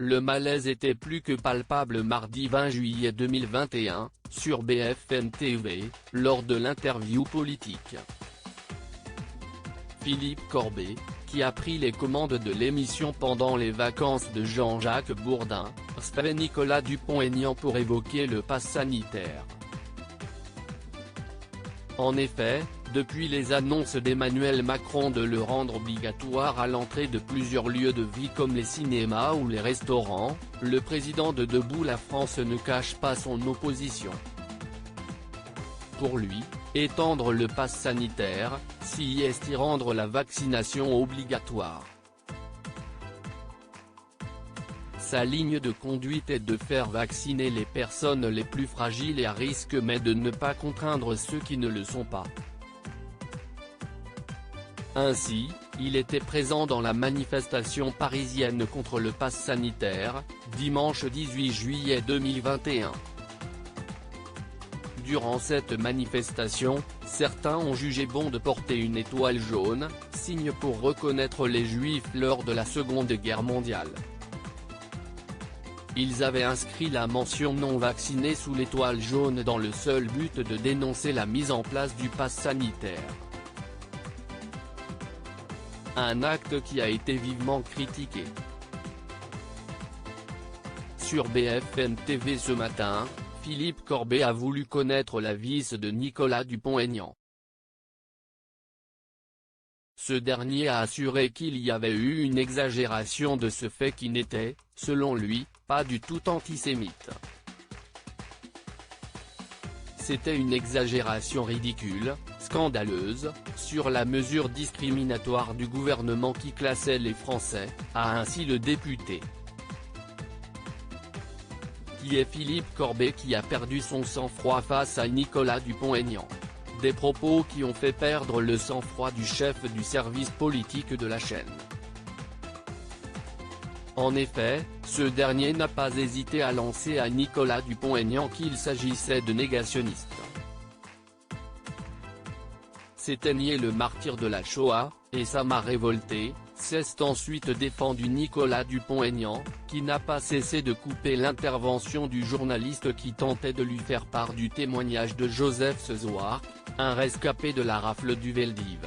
Le malaise était plus que palpable mardi 20 juillet 2021, sur BFM TV, lors de l'interview politique. Philippe Corbet, qui a pris les commandes de l'émission pendant les vacances de Jean-Jacques Bourdin, recevait Nicolas Dupont-Aignan pour évoquer le pass sanitaire. En effet, depuis les annonces d'Emmanuel Macron de le rendre obligatoire à l'entrée de plusieurs lieux de vie comme les cinémas ou les restaurants, le président de Debout la France ne cache pas son opposition. Pour lui, étendre le pass sanitaire, s'y est y rendre la vaccination obligatoire. Sa ligne de conduite est de faire vacciner les personnes les plus fragiles et à risque mais de ne pas contraindre ceux qui ne le sont pas. Ainsi, il était présent dans la manifestation parisienne contre le pass sanitaire, dimanche 18 juillet 2021. Durant cette manifestation, certains ont jugé bon de porter une étoile jaune, signe pour reconnaître les Juifs lors de la Seconde Guerre mondiale. Ils avaient inscrit la mention non vacciné sous l'étoile jaune dans le seul but de dénoncer la mise en place du pass sanitaire. Un acte qui a été vivement critiqué. Sur BFM TV ce matin, Philippe Corbet a voulu connaître la vis de Nicolas Dupont-Aignan. Ce dernier a assuré qu'il y avait eu une exagération de ce fait qui n'était, selon lui, pas du tout antisémite. C'était une exagération ridicule, scandaleuse, sur la mesure discriminatoire du gouvernement qui classait les Français, a ainsi le député. Qui est Philippe Corbet qui a perdu son sang-froid face à Nicolas Dupont-Aignan. Des propos qui ont fait perdre le sang-froid du chef du service politique de la chaîne. En effet, ce dernier n'a pas hésité à lancer à Nicolas Dupont-Aignan qu'il s'agissait de négationniste. C'était nier le martyr de la Shoah, et ça m'a révolté, s'est ensuite défendu Nicolas Dupont-Aignan, qui n'a pas cessé de couper l'intervention du journaliste qui tentait de lui faire part du témoignage de Joseph Sezouar, un rescapé de la rafle du Veldiv.